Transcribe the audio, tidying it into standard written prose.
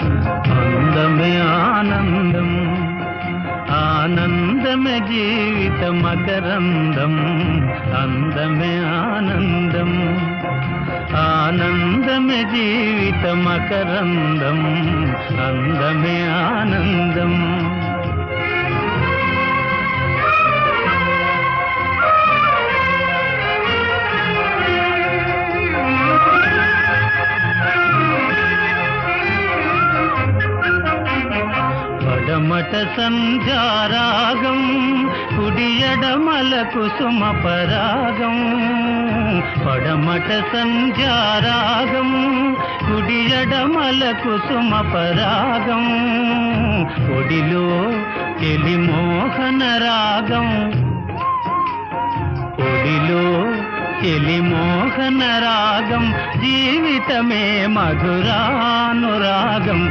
అందమే ఆనందం, ఆనందమే జీవిత మకరందం. అందమే ఆనందం, ఆనందమే జీవిత మకరందం. అందమే ఆనందం. పడమట సంధ్యారాగం, కుడియడమల కుసుమ పరాగం. పడమట సంధ్యారాగం, కుడియడమల కుసుమ పరాగం. ఒడిలో చెలి మోహన రాగం, ఒడిలో చెలి మోహన రాగం. జీవితమే మధురానురాగం.